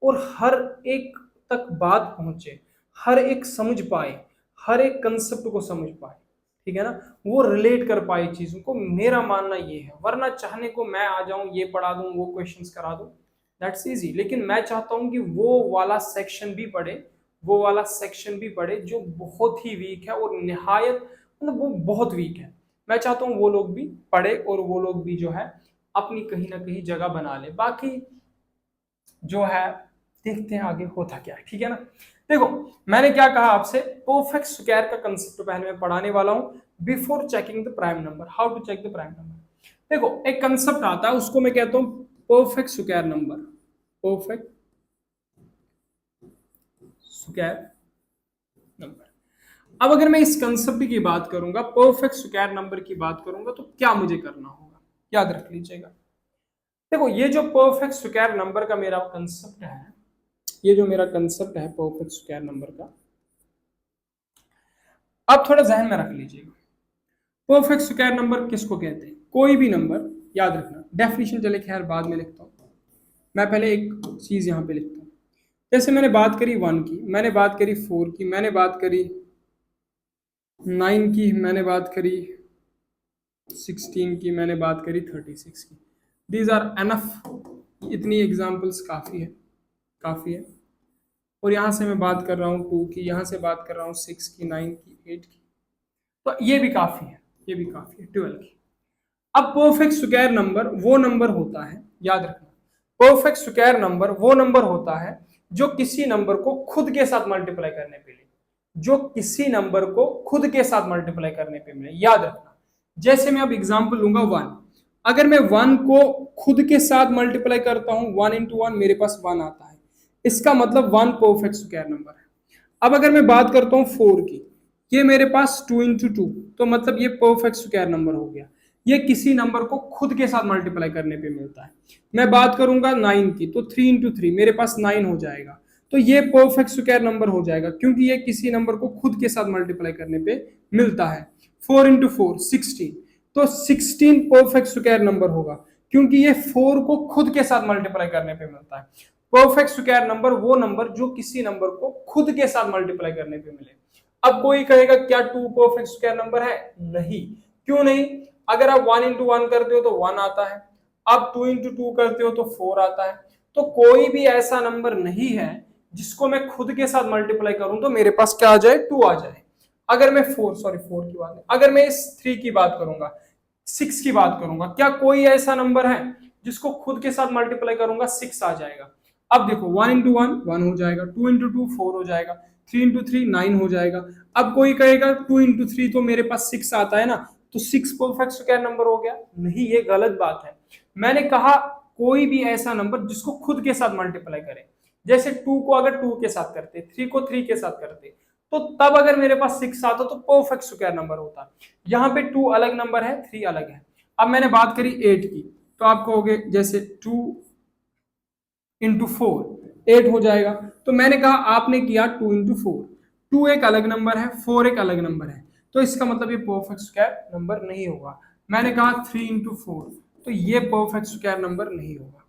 और हर एक तक बात पहुंचे, हर एक समझ पाए, हर एक कंसेप्ट को समझ पाए, ठीक है ना, वो रिलेट कर पाए चीजों को। मेरा मानना ये है, वरना चाहने को मैं आ जाऊं, ये पढ़ा दूं, वो क्वेश्चंस करा दूं, दैट्स इजी। लेकिन मैं चाहता हूं कि वो वाला सेक्शन भी पढ़े, वो वाला सेक्शन भी पढ़े जो बहुत ही वीक है, और निहायत मतलब वो बहुत वीक है। मैं चाहता हूं वो लोग भी पढ़े, और वो लोग भी जो है अपनी कहीं ना कहीं जगह बना ले। बाकी जो है देखते हैं आगे होता क्या है, ठीक है ना। देखो मैंने क्या कहा आपसे, परफेक्ट स्क्वायर का कंसेप्ट पहले मैं पढ़ाने वाला हूं, before checking the prime number, how to check the prime number. देखो एक कंसेप्ट आता है, उसको मैं कहता हूं perfect square number, perfect square number. अब अगर मैं इस कंसेप्ट की बात करूंगा, परफेक्ट स्क्वायर नंबर की बात करूंगा, तो क्या मुझे करना होगा, याद रख लीजिएगा। देखो ये जो परफेक्ट स्क्वायर नंबर का मेरा कंसेप्ट है, ये जो मेरा कंसेप्ट है परफेक्ट स्क्वायर नंबर का, आप थोड़ा जहन में रख लीजिएगा। परफेक्ट स्क्वायर नंबर किसको कहते हैं? कोई भी नंबर, याद रखना, डेफिनेशन चले खैर बाद में लिखता हूं, मैं पहले एक चीज यहां पे लिखता हूं। जैसे मैंने बात करी 1 की, मैंने बात करी 4 की, मैंने बात करी 9 की, मैंने बात करी 16 की, मैंने बात करी 36 की। दीज आर एनफ, इतनी एग्जाम्पल्स काफ़ी है, काफ़ी है। और यहाँ से मैं बात कर रहा हूँ 2 की, यहाँ से बात कर रहा हूँ 6 की, 9 की, 8 की, तो ये भी काफ़ी है, ये भी काफ़ी है 12 की। अब परफेक्ट स्क्वायर नंबर वो नंबर होता है, याद रखना, परफेक्ट स्क्वायर नंबर वो नंबर होता है जो किसी नंबर को खुद के साथ मल्टीप्लाई करने पे मिले, जो किसी नंबर को खुद के साथ मल्टीप्लाई करने पे मिले, याद रखना। जैसे मैं अब एग्जांपल लूंगा 1, अगर मैं 1 को खुद के साथ मल्टीप्लाई करता हूं 1 into 1, मेरे पास 1 आता है, इसका मतलब 1 परफेक्ट स्क्वायर नंबर है। अब अगर मैं बात करता हूं 4 की, ये मेरे पास 2 into 2, तो मतलब ये परफेक्ट स्क्वायर नंबर हो गया, ये किसी नंबर को खुद के साथ मल्टीप्लाई करने पे मिलता है। मैं बात करूंगा 9 की, तो 3 into 3 मेरे पास 9 हो जाएगा, तो ये परफेक्ट स्क्वायर नंबर हो जाएगा, क्योंकि ये किसी नंबर को खुद के साथ मल्टीप्लाई करने पे मिलता है। 4 into 4 16, तो 16 परफेक्ट स्क्वायर नंबर होगा, क्योंकि ये 4 को खुद के साथ मल्टीप्लाई करने पे मिलता है। परफेक्ट स्क्वायर नंबर वो नंबर जो किसी नंबर को खुद के साथ मल्टीप्लाई करने पे मिले। अब कोई कहेगा क्या 2 परफेक्ट स्क्वायर नंबर है? नहीं। क्यों नहीं? अगर आप 1 into 1 करते हो तो 1 आता है, आप 2 into 2 करते हो तो 4 आता है, तो कोई भी ऐसा नंबर नहीं है जिसको मैं खुद के साथ मल्टीप्लाई करूं तो मेरे पास क्या आ जाए, 2 आ जाए। अगर मैं 4 की बात है, अगर मैं इस 3 की बात करूंगा, 6 की बात करूंगा, क्या कोई ऐसा नंबर है जिसको खुद के साथ मल्टीप्लाई करूंगा 6 आ जाएगा? अब देखो 1 इंटू 1 1 हो जाएगा, 2 इंटू 2 4 हो जाएगा, 3 इंटू 3 9 हो जाएगा। अब कोई कहेगा 2 इंटू 3 तो मेरे पास 6 आता है ना, तो 6 परफेक्ट स्क्वायर नंबर हो गया? नहीं, ये गलत बात है। मैंने कहा कोई भी ऐसा नंबर जिसको खुद के साथ मल्टीप्लाई करे, जैसे 2 को अगर 2 के साथ करते, 3 को 3 के साथ करते, तो तब अगर मेरे पास 6 आता तो परफेक्ट स्क्वायर नंबर होता। यहाँ पे 2 अलग नंबर है, 3 अलग है। अब मैंने बात करी 8 की, तो आप कहोगे जैसे 2 इंटू 4 8 हो जाएगा। तो मैंने कहा आपने किया 2 इंटू 4, 2 एक अलग नंबर है, 4 एक अलग नंबर है, तो इसका मतलब ये परफेक्ट स्क्वायर नंबर नहीं होगा। मैंने कहा 3 इंटू 4, तो ये परफेक्ट स्क्वायर नंबर नहीं होगा।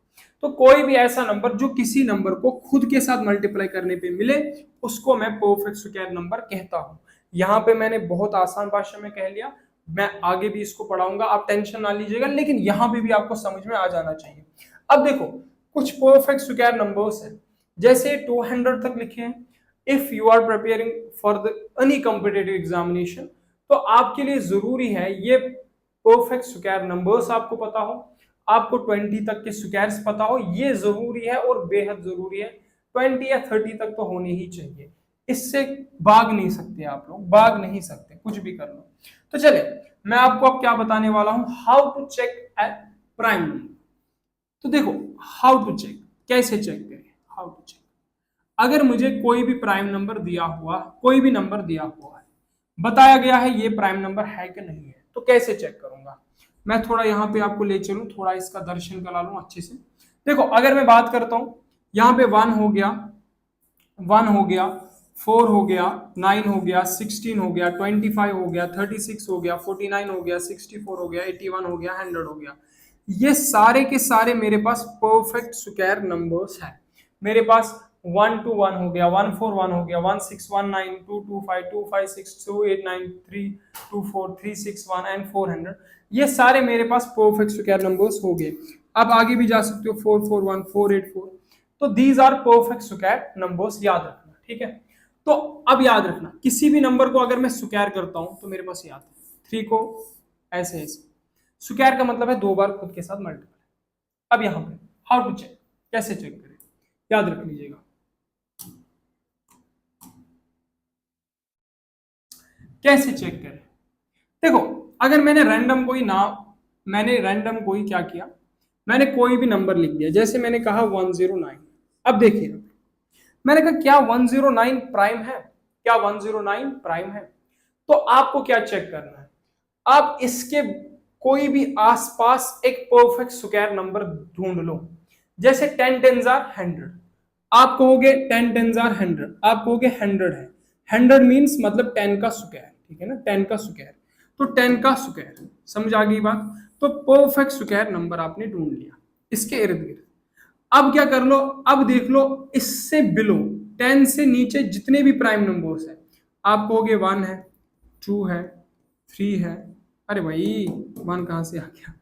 तो कोई भी ऐसा नंबर जो किसी नंबर को खुद के साथ मल्टीप्लाई करने पे मिले, उसको मैं परफेक्ट स्क्वायर नंबर कहता हूं। यहाँ पे मैंने बहुत आसान भाषा में कह लिया, मैं आगे भी इसको पढ़ाऊंगा, आप टेंशन ना लीजिएगा, लेकिन यहाँ पे भी आपको समझ में आ जाना चाहिए। अब देखो कुछ परफेक्ट स्क्वायर नंबर्स हैं, जैसे 200 तक लिखे हैं। If you are preparing for the any competitive examination, तो आपके लिए जरूरी है ये परफेक्ट स्क्वायर नंबर्स आपको पता हो, आपको 20 तक के स्क्वायर्स पता हो, ये जरूरी है और बेहद जरूरी है। 20 या 30 तक तो होने ही चाहिए, इससे भाग नहीं सकते आप लोग, भाग नहीं सकते, कुछ भी कर लो। तो चले मैं आपको अब क्या बताने वाला हूं, how to check a prime number. तो देखो हाउ टू चेक, कैसे चेक करें, हाउ टू चेक। अगर मुझे कोई भी प्राइम नंबर दिया हुआ, कोई भी नंबर दिया हुआ है, बताया गया है ये प्राइम नंबर है कि नहीं है, तो कैसे चेक करूंगा? मैं थोड़ा यहाँ पे आपको ले चलूं, थोड़ा इसका दर्शन करा लूं अच्छे से। देखो अगर मैं बात करता हूं, यहाँ पे 1 हो गया, 1 हो गया, 4 हो गया, 9 हो गया, 16 हो गया, 25 हो गया, 36 हो गया, 49 हो गया, 64 हो गया, 81 हो गया, 100 हो गया, ये सारे के सारे मेरे पास परफेक्ट स्क्वायर नंबर्स हैं। मेरे पास 1 to 1 हो गया, 1 4 1 हो गया, 1 6 1 9 2 2 5 2 5 6 2 8 9 3 2 4 3 6 1 एंड 400, ये सारे मेरे पास परफेक्ट स्क्वायर नंबर्स हो गए। अब आगे भी जा सकते हो, 4 4 1 4 8 4, तो these are perfect square numbers, याद रखना, ठीक है। तो अब याद रखना, किसी भी नंबर को अगर मैं स्क्वायर करता हूं तो मेरे पास याद है 3 को ऐसे ऐसे, स्क्वायर का मतलब है 2 बार खुद के साथ मल्टीप्लाई। अब यहां पे हाउ टू चेक, कैसे चेक करें, याद रख लीजिएगा। कैसे चेक करें, देखो अगर मैंने रैंडम कोई क्या किया, मैंने कोई भी नंबर लिख दिया, जैसे मैंने कहा 109। अब देखिए मैंने कहा क्या 109 प्राइम है, क्या 109 प्राइम है? तो आपको क्या चेक करना है, आप इसके कोई भी आसपास एक परफेक्ट स्क्वायर नंबर ढूंढ लो। जैसे 10 टेन्स आर 100, आप कहोगे 10 टेन्स आर 100, आप कहोगे 100 है, 100 मीन्स मतलब 10 का स्क्वायर, ठीक है ना, 10 का स्क्वायर, तो 10 का स्क्वायर, समझ आ गई बात? तो परफेक्ट स्क्वायर नंबर आपने ढूंढ लिया इसके इर्द गिर्द। अब क्या कर लो, अब देख लो इससे बिलो 10 से नीचे जितने भी प्राइम नंबर्स हैं, आप कहोगे 1 है, 2 है, 3 है, अरे भाई 1 कहां से आ गया,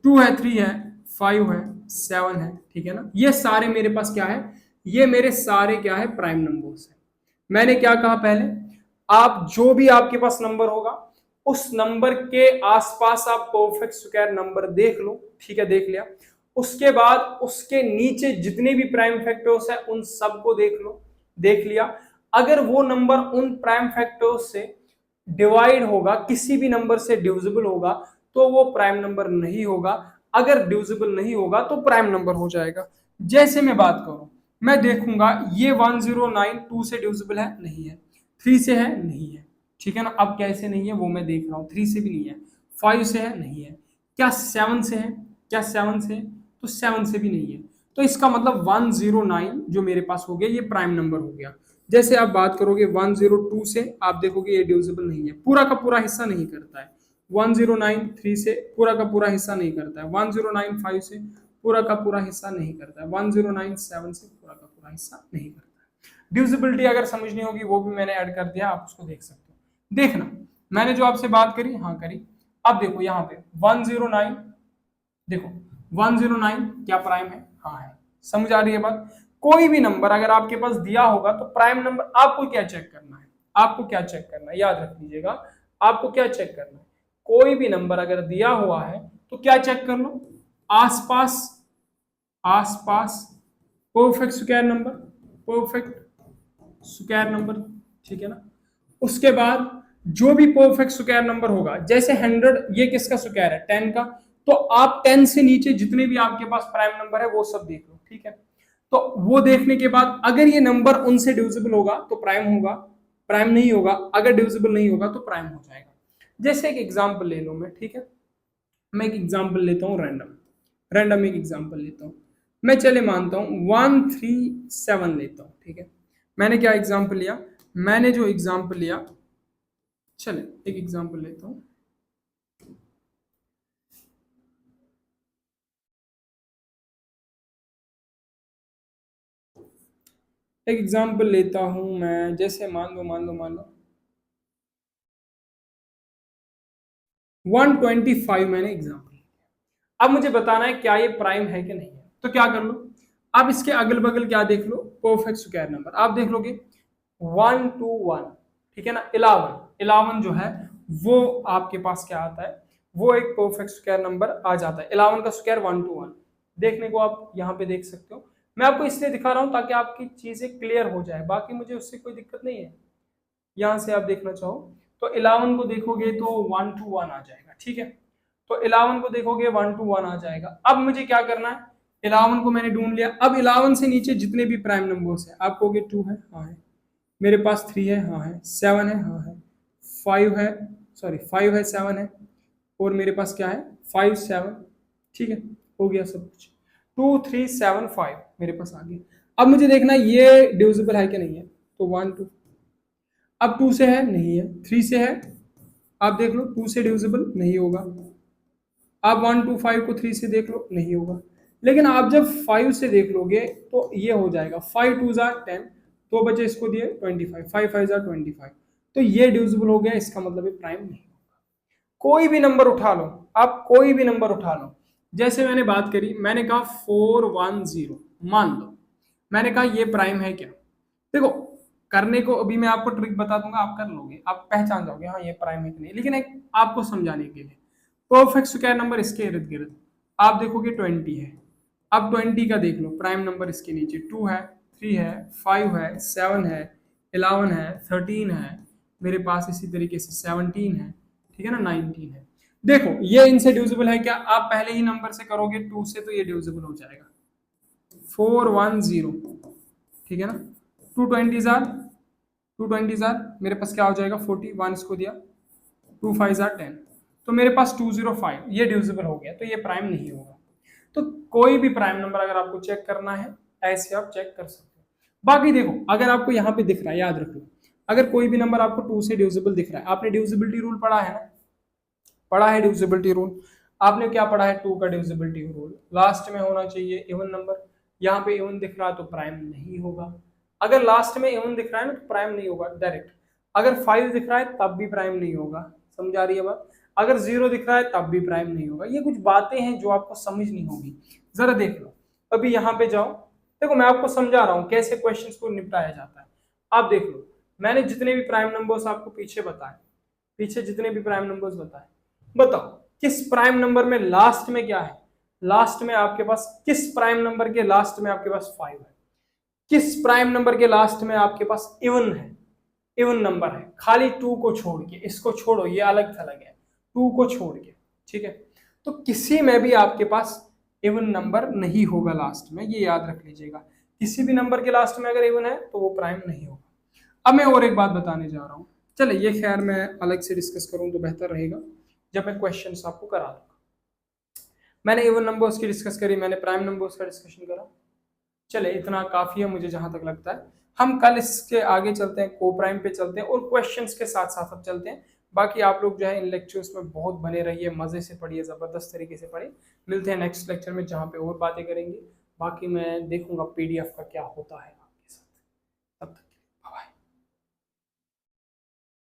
2 है, 3 है, 5 है, 7 है, ठीक है ना, ये सारे मेरे पास क्या है, ये मेरे सारे क्या है, प्राइम नंबर्स है। मैंने क्या कहा पहले, आप जो भी आपके पास नंबर होगा उस नंबर के आसपास आप परफेक्ट स्क्वायर नंबर देख लो, ठीक है, देख लिया। उसके बाद उसके नीचे जितने भी प्राइम फैक्टर्स है उन सबको देख लो, देख लिया। अगर वो नंबर उन प्राइम फैक्टर्स से डिवाइड होगा, किसी भी नंबर से डिविजिबल होगा, तो वो प्राइम नंबर नहीं होगा। अगर डिविजिबल नहीं होगा तो प्राइम नंबर हो जाएगा। जैसे मैं बात करूं, मैं देखूंगा ये 109 2 से डिविजिबल है, नहीं है, 3 से है, नहीं है, ठीक है ना। अब कैसे नहीं है वो मैं देख रहा हूं, 3 से भी नहीं है, 5 से है, नहीं है, क्या 7 से है, क्या 7 से है, तो 7 से भी नहीं है। तो इसका मतलब 109 जो मेरे पास हो गया ये प्राइम नंबर हो गया। जैसे आप बात करोगे 102 से, आप देखोगे ये डिविजिबल नहीं है, पूरा का पूरा हिस्सा नहीं करता है। 109 3 से पूरा का पूरा हिस्सा नहीं करता है, 109 5 से पूरा का पूरा हिस्सा नहीं करता है, 109 7 से पूरा का पूरा हिस्सा नहीं करता है। डिविजिबिलिटी अगर समझनी होगी वो भी मैंने ऐड कर दिया, आप उसको देख सकते हो। देखना मैंने जो आपसे बात करी, हाँ करी। अब देखो यहाँ पे 109, देखो 109 क्या प्राइम है, हाँ है, समझ आ रही है बात? कोई भी नंबर अगर आपके पास दिया होगा तो प्राइम नंबर आपको क्या चेक करना है, आपको क्या चेक करना है, याद रख लीजिएगा, आपको क्या चेक करना है, कोई भी नंबर अगर दिया हुआ है तो क्या चेक कर लो, आसपास, आसपास perfect square number, perfect square number, ठीक है ना। उसके बाद जो भी परफेक्ट स्क्वायर नंबर होगा, जैसे 100 ये किसका स्क्वायर है, 10 का, तो आप 10 से नीचे जितने भी आपके पास प्राइम नंबर है वो सब देख लो, ठीक है। तो वो देखने के बाद अगर ये नंबर उनसे डिविजिबल होगा तो प्राइम होगा, प्राइम नहीं होगा, अगर डिविजिबल नहीं होगा तो प्राइम हो जाएगा। जैसे एक एग्जांपल ले लो मैं, ठीक है, मैं एक एग्जांपल लेता हूँ रैंडम, रैंडम एक एग्जांपल लेता हूँ मैं, चले मानता हूँ 137 लेता हूँ, ठीक है। मैंने क्या एग्जांपल लिया, मैंने जो एग्जांपल लिया, चले एक एग्जांपल लेता हूँ, एक एग्जांपल लेता हूं मैं, जैसे मान लो 125 मैंने एग्जांपल। अब मुझे बताना है क्या ये प्राइम है कि नहीं है, तो क्या कर लो, आप इसके अगल बगल क्या देख लो, परफेक्ट स्क्वायर नंबर आप देख लोगे 121, ठीक है ना। 11 जो है वो आपके पास क्या आता है, वो एक परफेक्ट स्क्वायर नंबर आ जाता है। 11 का स्क्वायर 121 देखने को आप यहाँ पे देख सकते हो। मैं आपको इसलिए दिखा रहा हूँ ताकि आपकी चीजें क्लियर हो जाए, बाकी मुझे उससे कोई दिक्कत नहीं है। यहाँ से आप देखना चाहो तो 11 को देखोगे तो 121 आ जाएगा, ठीक है। तो 11 को देखोगे 121 आ जाएगा। अब मुझे क्या करना है, 11 को मैंने ढूंढ लिया। अब 11 से नीचे जितने भी प्राइम नंबर्स है, आप कहोगे 2 है, हाँ है, मेरे पास 3 है, हाँ है, 7 है, हाँ है, 5 है, सॉरी 5 है, 7 है, और मेरे पास क्या है 5 7, ठीक है, हो गया सब कुछ। 2 3 7 5 मेरे पास आ गया। अब मुझे देखना ये डिविजिबल है कि नहीं है, तो 1 2, अब 2 से है, नहीं है, 3 से है, आप देख लो 2 से डिविजिबल नहीं होगा। आप 1 2 5 को 3 से देख लो, नहीं होगा। लेकिन आप जब 5 से देख लोगे तो ये हो जाएगा, 5 2 जार 10, दो बचे इसको दिए 25, 5 5 जार 25, तो ये डिविजिबल हो गया, इसका मतलब ये प्राइम नहीं होगा। कोई भी नंबर उठा लो, आप कोई भी नंबर उठा लो, जैसे मैंने बात करी, मैंने कहा 410, मान लो मैंने कहा ये प्राइम है क्या, देखो करने को अभी मैं आपको ट्रिक बता दूंगा, आप कर लोगे, आप पहचान जाओगे हाँ ये प्राइम है कि नहीं। लेकिन एक आपको समझाने के लिए, परफेक्ट स्क्वायर नंबर इसके इर्द गिर्द आप देखोगे 20 है। अब 20 का देख लो, प्राइम नंबर इसके नीचे 2 है, 3 है, 5 है, 7 है, 11 है, 13 है, मेरे पास इसी तरीके से 17 है, ठीक है ना, 19 है। देखो ये इनसे डिविजिबल है क्या, आप पहले ही नंबर से करोगे 2 से तो ये डिविजिबल हो जाएगा, 410, ठीक है ना। 220 मेरे पास क्या हो जाएगा 41, इसको दिया 2 5 10, तो मेरे पास 205, ये डिविजिबल हो गया, तो ये प्राइम नहीं होगा। तो कोई भी प्राइम नंबर अगर आपको चेक करना है ऐसे आप चेक कर सकते हो। बाकी देखो अगर आपको यहाँ पे दिख रहा है, याद रखो, अगर कोई भी नंबर आपको 2 से डिविजिबल दिख रहा है, आपने डिविजिबिलिटी रूल पढ़ा है ना, पढ़ा है डिविजिबिलिटी रूल, आपने क्या पढ़ा है, 2 का डिविजिबिलिटी रूल, लास्ट में होना चाहिए इवन नंबर। यहाँ पे इवन दिख रहा है तो प्राइम नहीं होगा, अगर लास्ट में इवन दिख रहा है ना तो प्राइम नहीं होगा डायरेक्ट। अगर 5 दिख रहा है तब भी प्राइम नहीं होगा, समझ आ रही है बात। अगर 0 दिख रहा है तब भी प्राइम नहीं होगा। ये कुछ बातें हैं जो आपको समझनी होगी, जरा देख लो। अभी यहाँ पे जाओ, देखो मैं आपको समझा रहा हूँ कैसे क्वेश्चंस को निपटाया जाता है। आप देख लो, मैंने जितने भी प्राइम नंबर्स आपको पीछे बताए, पीछे जितने भी प्राइम नंबर्स बताए, बताओ किस प्राइम नंबर में लास्ट में क्या है, लास्ट में आपके पास किस प्राइम नंबर के लास्ट में आपके पास 5 है, किस प्राइम नंबर के लास्ट में आपके पास इवन है, इवन नंबर है, खाली 2 को छोड़ के, इसको छोड़ो ये अलग थलग है, 2 को छोड़ के, ठीक है। तो किसी में भी आपके पास इवन नंबर नहीं होगा लास्ट में, ये याद रख लीजिएगा। किसी भी नंबर के लास्ट में अगर इवन है तो वो प्राइम नहीं होगा। अब मैं और एक बात बताने जा रहा हूँ, चले ये खैर मैं अलग से डिस्कस करूँ तो बेहतर रहेगा जब मैं क्वेश्चंस आपको करा दूंगा। मैंने इवन नंबर्स की डिस्कस करी, मैंने प्राइम नंबर्स का डिस्कशन करा, चले इतना काफी है मुझे जहां तक लगता है। हम कल इसके आगे चलते हैं, को प्राइम पे चलते हैं और क्वेश्चंस के साथ साथ अब चलते हैं। बाकी आप लोग जो है इन लेक्चर्स में बहुत बने रहिए, मजे से पढ़िए, जबरदस्त तरीके से पढ़िए। मिलते हैं नेक्स्ट लेक्चर में जहाँ पे और बातें करेंगे। बाकी मैं देखूंगा पीडीएफ का क्या होता है।